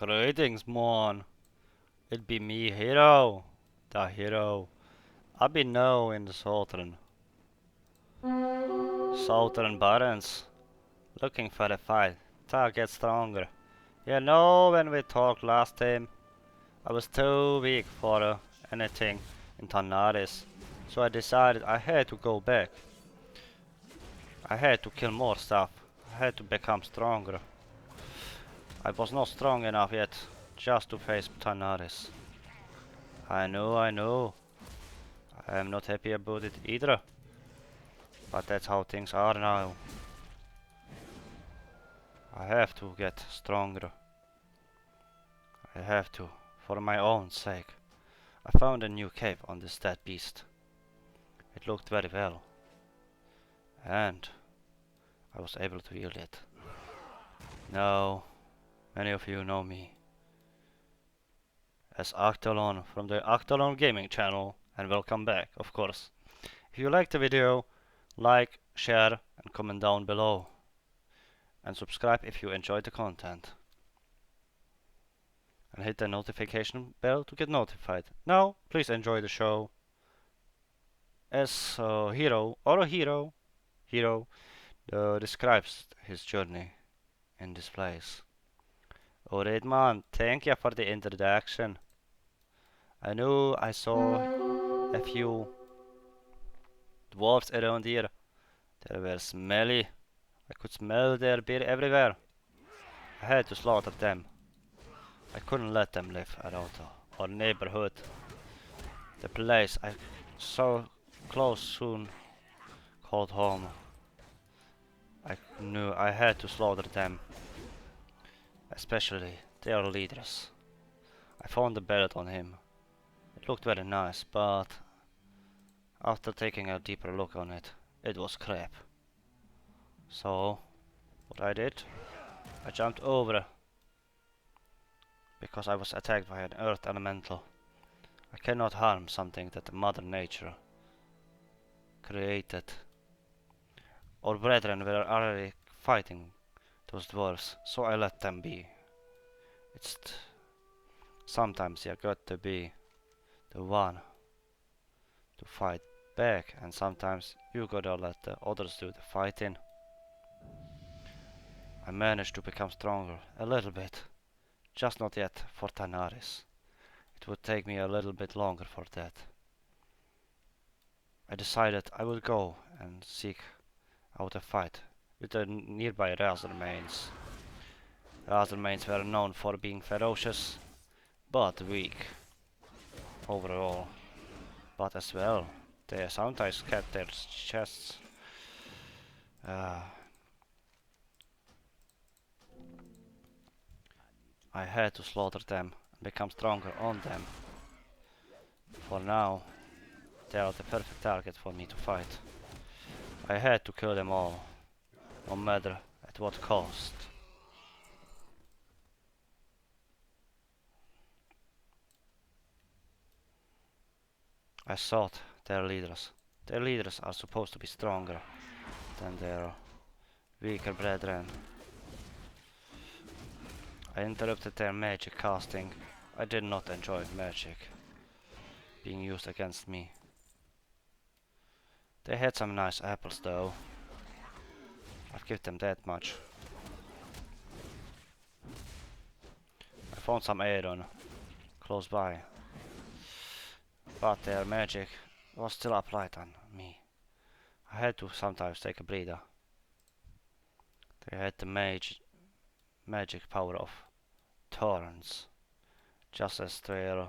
Greetings, Mon. It be me, Hero. The hero. I be now in the southern Barrens, looking for a fight. To get stronger. You know, when we talked last time, I was too weak for anything in Tanaris, so I decided I had to go back. I had to kill more stuff. I had to become stronger. I was not strong enough yet, just to face Tanaris. I know. I am not happy about it either. But that's how things are now. I have to get stronger. I have to, for my own sake. I found a new cave on this dead beast. It looked very well. And I was able to yield it. Now, many of you know me as Octalon from the Octalon Gaming channel, and welcome back, of course. If you liked the video, like, share, and comment down below. And subscribe if you enjoyed the content. And hit the notification bell to get notified. Now, please enjoy the show. As a hero, describes his journey in this place. Alright, man, thank you for the introduction. I knew I saw a few dwarves around here. They were smelly. I could smell their beer everywhere. I had to slaughter them. I couldn't let them live around our neighborhood. The place I so close soon called home. I knew I had to slaughter them. Especially their leaders. I found the belt on him. It looked very nice, but after taking a deeper look on it, it was crap. So, what I did, I jumped over because I was attacked by an earth elemental. I cannot harm something that Mother Nature created. Our brethren were already fighting those dwarves, so I let them be. Sometimes you got to be the one to fight back, and sometimes you gotta let the others do the fighting. I managed to become stronger, a little bit. Just not yet for Tanaris. It would take me a little bit longer for that. I decided I would go and seek out a fight with the nearby Razormains. Razormains were known for being ferocious, but weak overall. But as well, they sometimes kept their chests. I had to slaughter them and become stronger on them. For now, they are the perfect target for me to fight. I had to kill them all, no matter at what cost. I sought their leaders. Their leaders are supposed to be stronger than their weaker brethren. I interrupted their magic casting. I did not enjoy magic being used against me. They had some nice apples though. I've given them that much. I found some iron close by, but their magic was still applied on me. I had to sometimes take a breather. They had the magic power of thorns, just as their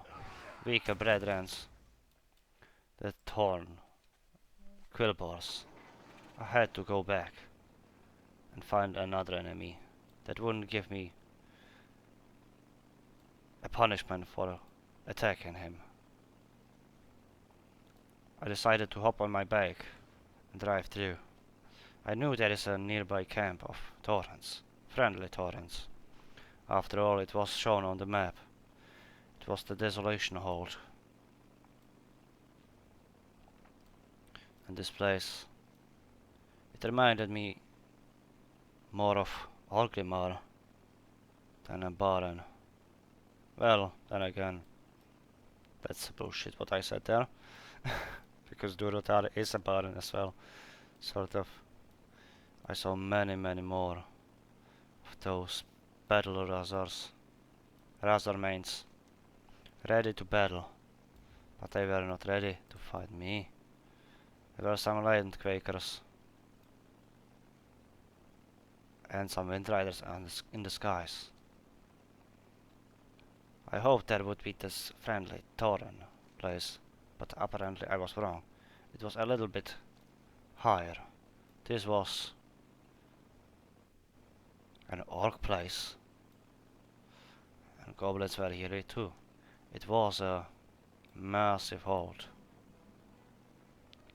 weaker brethren, the thorn quillbars. I had to go back and find another enemy that wouldn't give me a punishment for attacking him. I decided to hop on my bike and drive through. I knew there is a nearby camp of torrents, friendly torrents. After all, it was shown on the map. It was the Desolation Hold. And this place, it reminded me more of Orgrimmar than a barren Well, then again, that's bullshit what I said there. Because Durotar is a baron as well. Sort of. I saw many, many more of those battle Razor mains, ready to battle, but they were not ready to fight me. There were some Lion Quakers and some Windriders in the skies. I hoped there would be this friendly Tauren place, but apparently I was wrong. It was a little bit higher. This was an orc place, and goblins were here too. It was a massive hold.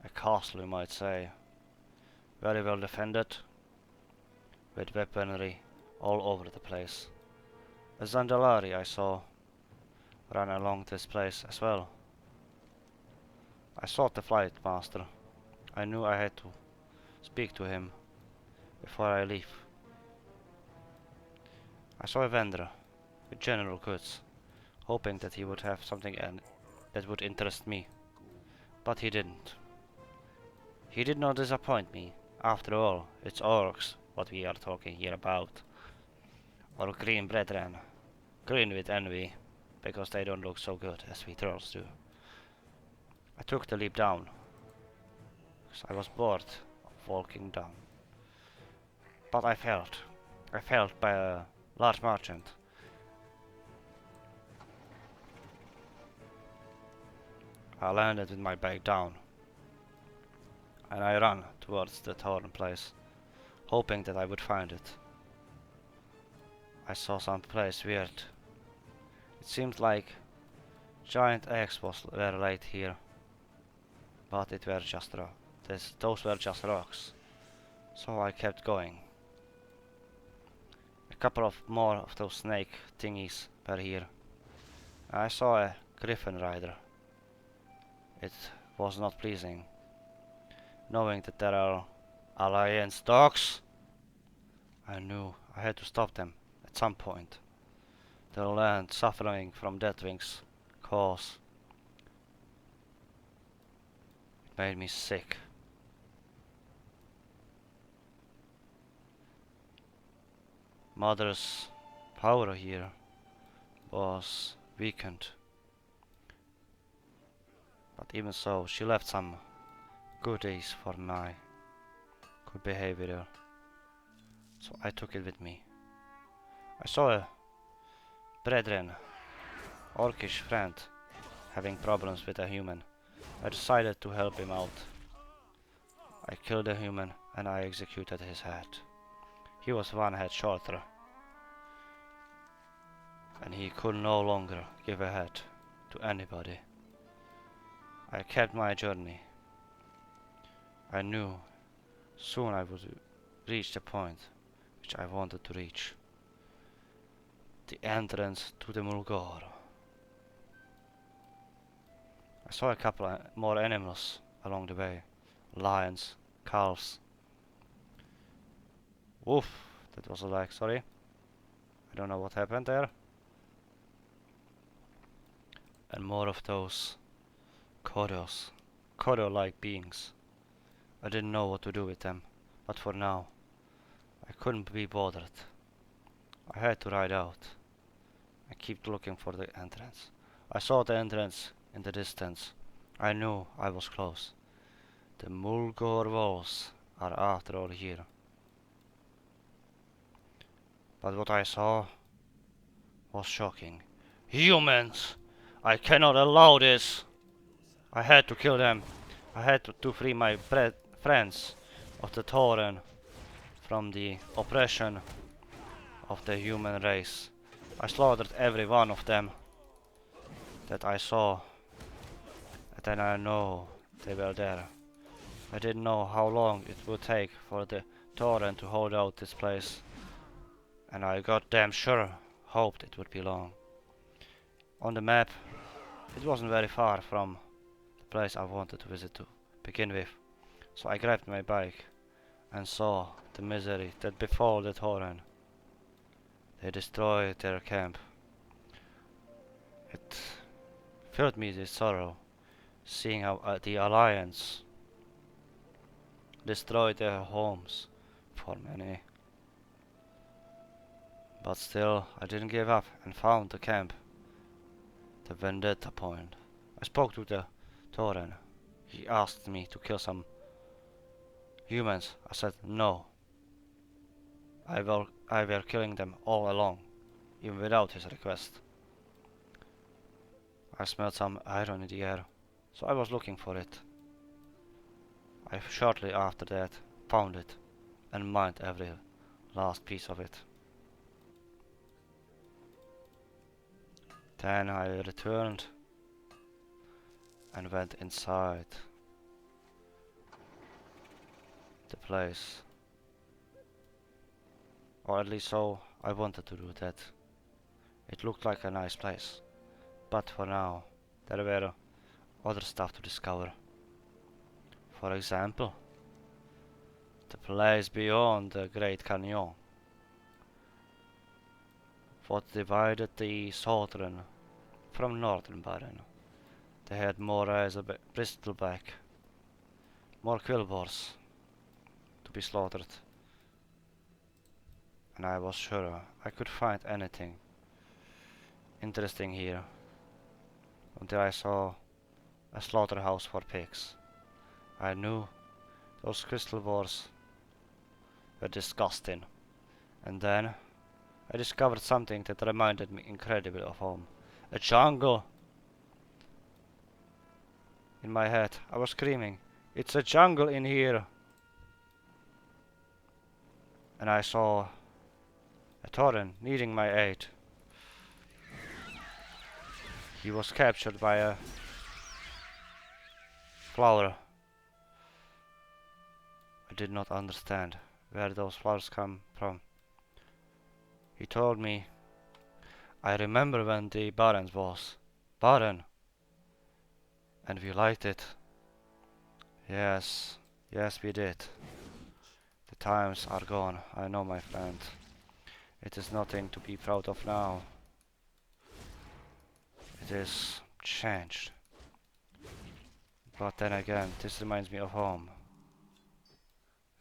A castle, you might say. Very well defended, with weaponry all over the place. A Zandalari I saw ran along this place as well. I sought the flight master. I knew I had to speak to him before I leave. I saw a vendor with general goods, hoping that he would have something that would interest me, but he didn't. He did not disappoint me. After all, it's orcs what we are talking here about. Or green brethren. Green with envy, because they don't look so good as we trolls do. I took the leap down, because I was bored of walking down. But I felt by a large merchant. I landed with my bag down, and I ran towards the Thorn place, hoping that I would find it. I saw some place weird. It seemed like giant eggs were laid here, but it were just those were just rocks. So I kept going. A couple of more of those snake thingies were here. I saw a griffin rider. It was not pleasing, knowing that there are alliance dogs. I knew I had to stop them at some point. The land suffering from Deathwing's cause. It made me sick. Mother's power here was weakened. But even so, she left some goodies for my good behavior. So I took it with me. I saw a brethren, orcish friend, having problems with a human. I decided to help him out. I killed a human and I executed his head. He was one head shorter, and he could no longer give a head to anybody. I kept my journey. I knew soon I would reach the point which I wanted to reach. The entrance to the Mulgore. I saw a couple more animals along the way. Lions, calves. Oof, that was a lag, sorry. I don't know what happened there. And more of those Kodos. Kodo-like beings. I didn't know what to do with them, but for now, I couldn't be bothered. I had to ride out. I kept looking for the entrance. I saw the entrance in the distance. I knew I was close. The Mulgore walls are after all here. But what I saw was shocking. Humans! I cannot allow this! I had to kill them. I had to free my friends of the Tauren from the oppression of the human race. I slaughtered every one of them that I saw, and then I know they were there. I didn't know how long it would take for the Tauren to hold out this place, and I goddamn sure hoped it would be long. On the map, it wasn't very far from the place I wanted to visit to begin with, so I grabbed my bike and saw the misery that befell the Tauren. They destroyed their camp. It filled me with sorrow, seeing how the Alliance destroyed their homes for many. But still, I didn't give up and found the camp, the Vendetta point. I spoke to the Tauren. He asked me to kill some humans. I said no. I were killing them all along, even without his request. I smelled some iron in the air, so I was looking for it. I shortly after that found it and mined every last piece of it. Then I returned and went inside the place. Or at least so I wanted to do that. It looked like a nice place. But for now, there were other stuff to discover. For example, the place beyond the Great Canyon. What divided the southern from northern Baron. They had more bristleback, more quillboars to be slaughtered. And I was sure I could find anything interesting here until I saw a slaughterhouse for pigs. I knew those crystal boars were disgusting. And then I discovered something that reminded me incredibly of home. A jungle! In my head, I was screaming, "It's a jungle in here!" And I saw a Tauren needing my aid. He was captured by a flower. I did not understand where those flowers come from. He told me, "I remember when the Baron was Baron, and we liked it." Yes, yes we did. The times are gone, I know my friend. It is nothing to be proud of now. It is changed. But then again, this reminds me of home.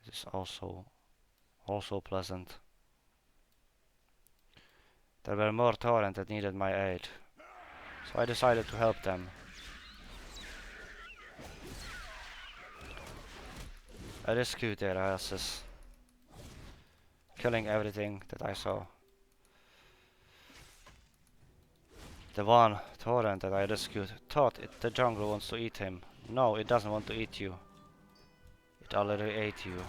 It is also pleasant. There were more Tauren that needed my aid, so I decided to help them. I rescued their asses, killing everything that I saw. The one Tauren that I rescued thought the jungle wants to eat him. No, it doesn't want to eat you. It already ate you.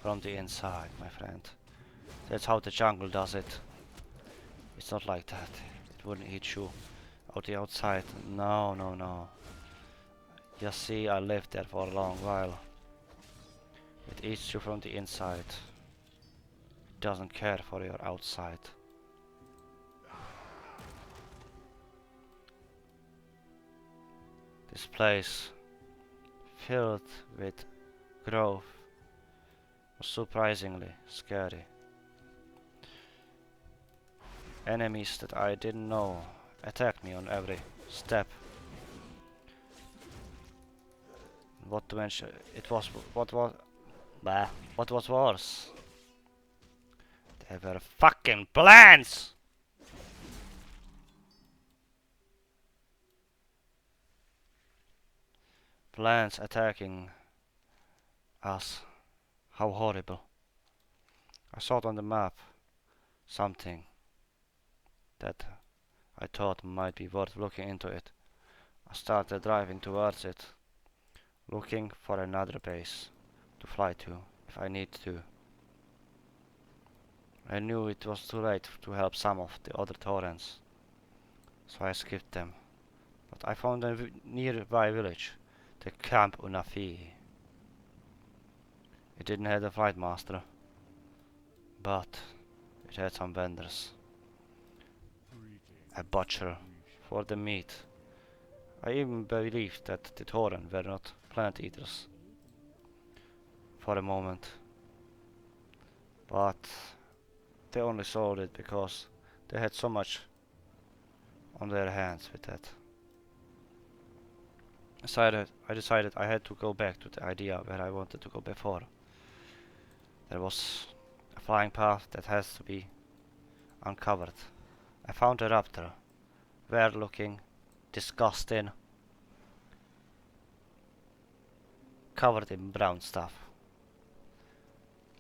From the inside, my friend. That's how the jungle does it. It's not like that. It wouldn't eat you out the outside. No, no, no. You see, I lived there for a long while. It eats you from the inside. It doesn't care for your outside. This place, filled with growth, was surprisingly scary. Enemies that I didn't know attacked me on every step. What to mention? What was worse? They were fucking plants! Plants attacking us. How horrible. I saw it on the map. Something that I thought might be worth looking into it. I started driving towards it, looking for another base to fly to if I need to. I knew it was too late to help some of the other Taurens, so I skipped them. But I found a nearby village, the Camp Unafi. It didn't have a flight master, but it had some vendors. A butcher for the meat. I even believed that the Tauren were not plant eaters for a moment, but they only sold it because they had so much on their hands with that. I decided I had to go back to the idea where I wanted to go before. There was a flying path that has to be uncovered. I found a raptor, weird looking, disgusting, covered in brown stuff.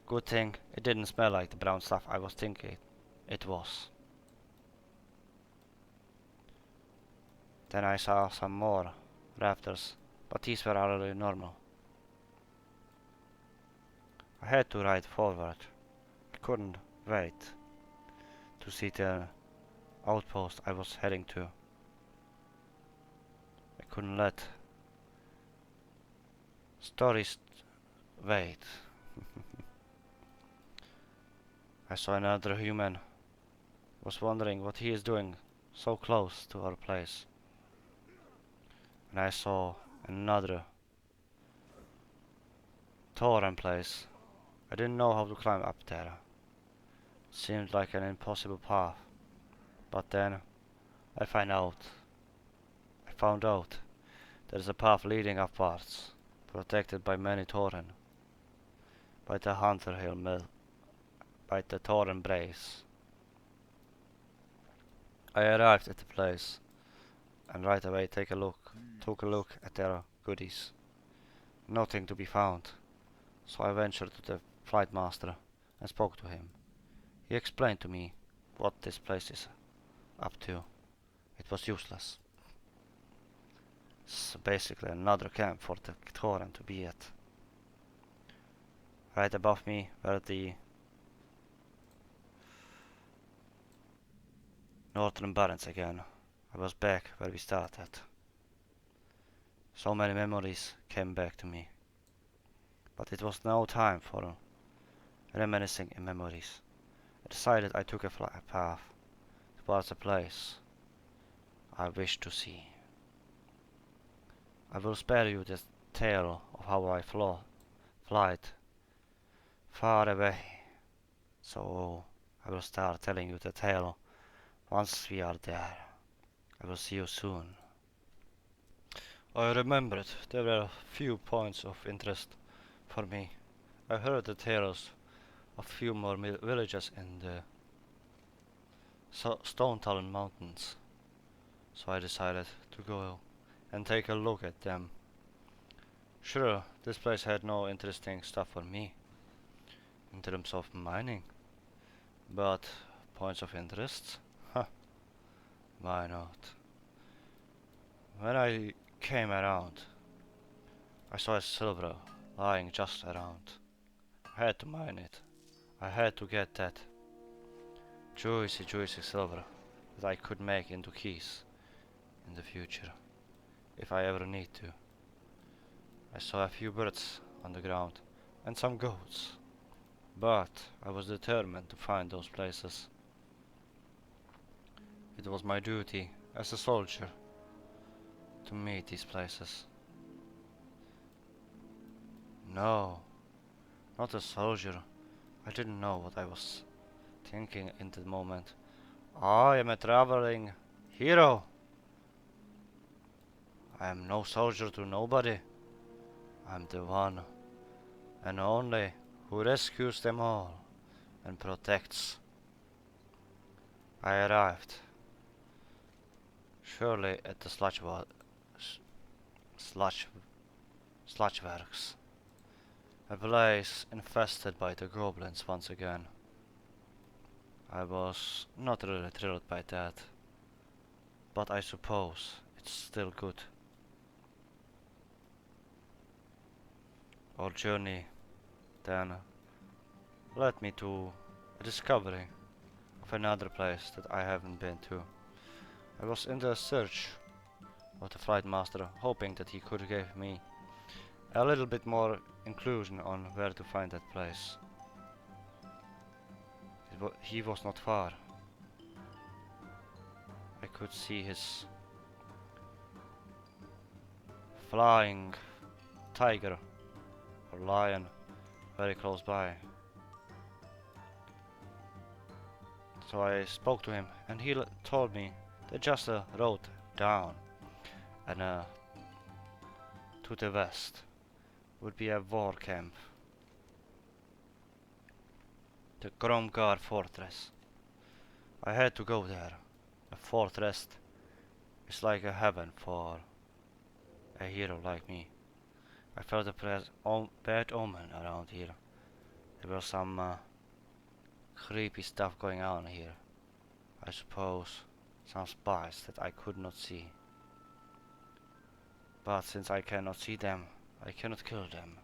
Good thing it didn't smell like the brown stuff I was thinking it was. Then I saw some more raptors, but these were already normal. I had to ride forward. I couldn't wait to see the outpost I was heading to. I couldn't let stories wait. I saw another human. Was wondering what he is doing so close to our place. And I saw another torrent place. I didn't know how to climb up there. Seemed like an impossible path. But then I found out there's a path leading upwards, protected by many torrent, by the Hunter Hill Mill, by the torrent brace. I arrived at the place and right away took a look at their goodies. Nothing to be found, so I ventured to the flight master and spoke to him. He explained to me what this place is up to. It was useless. So basically another camp for the torrent to be at. Right above me were the Northern Barrens again. I was back where we started. So many memories came back to me. But it was no time for reminiscing in memories. I decided I took a path towards a place I wish to see. I will spare you the tale of how I flight far away. So I will start telling you the tale once we are there. I will see you soon. I remembered there were a few points of interest for me. I heard the tales of few more villages in the Stone Talon Mountains, so I decided to go and take a look at them. Sure, this place had no interesting stuff for me in terms of mining, but points of interest? Huh, why not? When I came around, I saw a silver lying just around. I had to mine it. I had to get that juicy silver that I could make into keys in the future, if I ever need to. I saw a few birds on the ground and some goats, but I was determined to find those places. It was my duty as a soldier to meet these places. No, not a soldier. I didn't know what I was thinking in the moment. I am a traveling hero. I am no soldier to nobody. I'm the one and only who rescues them all and protects. I arrived surely at the sludgeworks, a place infested by the goblins once again. I was not really thrilled by that, but I suppose it's still good. Our journey then led me to a discovery of another place that I haven't been to. I was in the search of the flight master, hoping that he could give me a little bit more inclusion on where to find that place. He was not far. I could see his flying tiger or lion very close by. So I spoke to him and he told me There's just a road down, and to the west would be a war camp. The Kromgar Fortress. I had to go there. The fortress is like a heaven for a hero like me. I felt a bad omen around here. There was some creepy stuff going on here. I suppose some spies that I could not see. But since I cannot see them, I cannot kill them.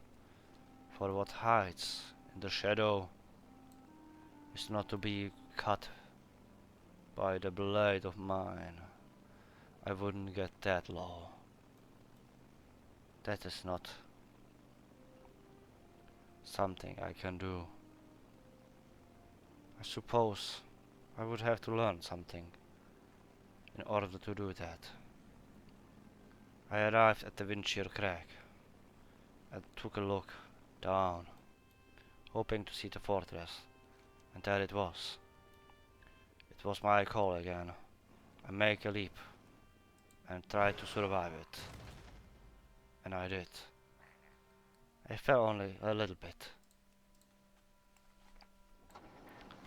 For what hides in the shadow is not to be cut by the blade of mine. I wouldn't get that low. That is not something I can do. I suppose I would have to learn something in order to do that. I arrived at the Windshear Crag and took a look down, hoping to see the fortress, and there it was. It was my call again. I make a leap and try to survive it. And I did. I fell only a little bit.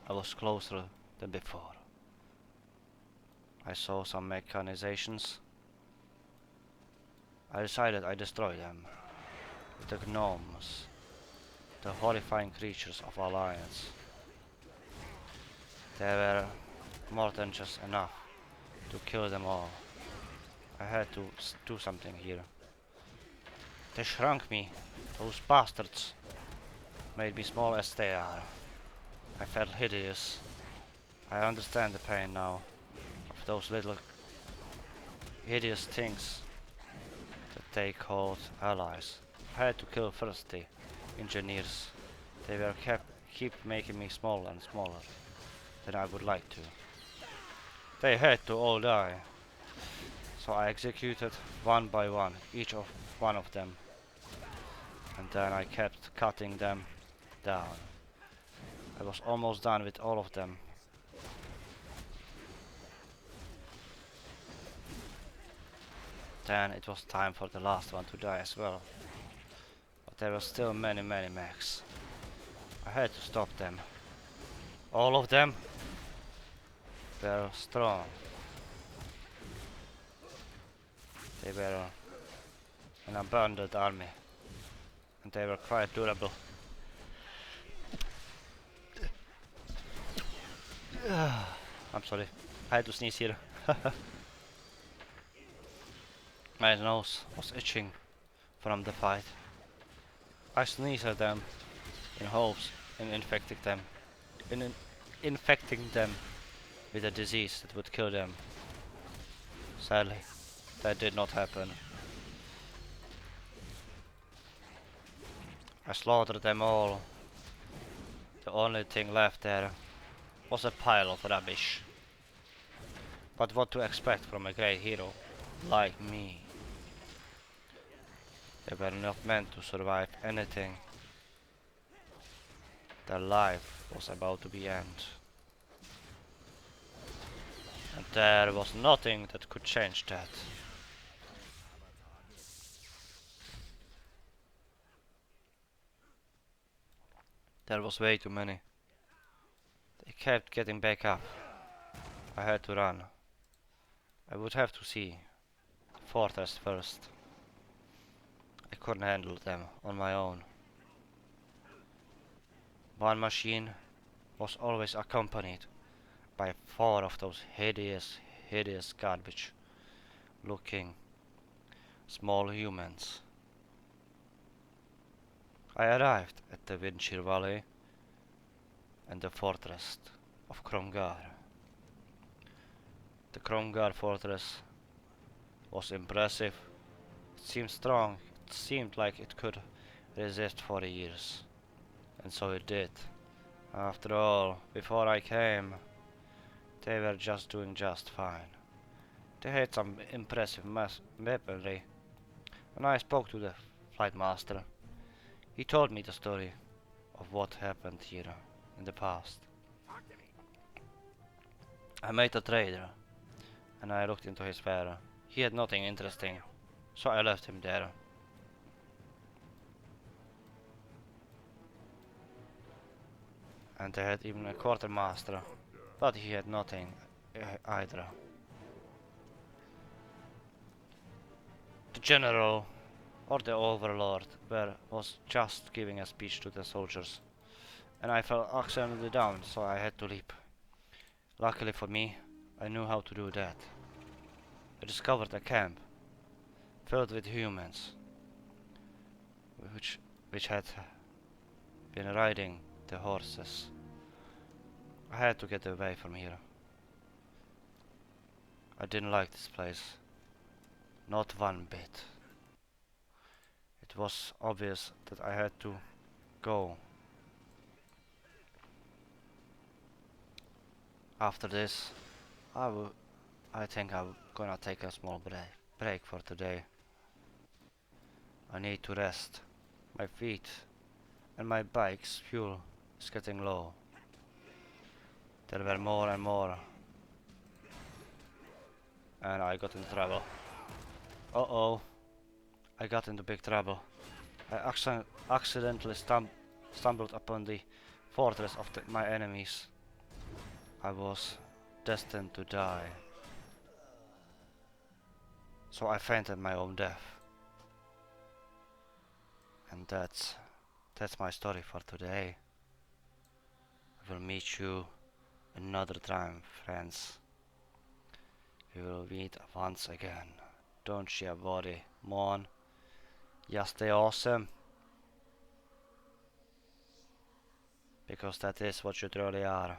I was closer than before. I saw some mechanizations. I decided I'd destroy them. The gnomes, the horrifying creatures of Alliance. There were more than just enough to kill them all. I had to do something here. They shrunk me. Those bastards made me small as they are. I felt hideous. I understand the pain now of those little hideous things that they called allies. I had to kill first the engineers. They were keep making me smaller and smaller than I would like to. They had to all die. So I executed one by one each of one of them. And then I kept cutting them down. I was almost done with all of them. Then it was time for the last one to die as well. But there were still many mechs. I had to stop them. All of them were strong. They were an abandoned army. And they were quite durable. I'm sorry, I had to sneeze here. My nose was itching from the fight. I sneezed at them in hopes in infecting them with a disease that would kill them. Sadly, that did not happen. I slaughtered them all. The only thing left there was a pile of rubbish. But what to expect from a great hero like me? They were not meant to survive anything. Their life was about to be end. And there was nothing that could change that. There was way too many. They kept getting back up. I had to run. I would have to see the fortress first. I couldn't handle them on my own. One machine was always accompanied by 4 of those hideous garbage looking small humans. I arrived at the Windshear Valley and the fortress of Kromgar. The Kromgar fortress was impressive. It seemed strong. It seemed like it could resist for years. And so it did. After all, before I came, they were just doing just fine. They had some impressive weaponry. When I spoke to the flight master, he told me the story of what happened here in the past. I met a trader, and I looked into his fare. He had nothing interesting, so I left him there. And they had even a quartermaster, but he had nothing either. The general, or the overlord, was just giving a speech to the soldiers, and I fell accidentally down, so I had to leap. Luckily for me, I knew how to do that. I discovered a camp filled with humans, which had been riding the horses. I had to get away from here. I didn't like this place, not one bit. It was obvious that I had to go. After this, I think I'm gonna take a small break for today. I need to rest. My feet and my bike's fuel is getting low. There were more and more, and I got into trouble. Uh-oh, I got into big trouble. I accidentally stumbled upon the fortress of my enemies. I was destined to die. So I fainted my own death. And that's my story for today. I will meet you another time, friends. We will meet once again. Don't you worry, Mon. Just stay awesome. Because that is what you truly are.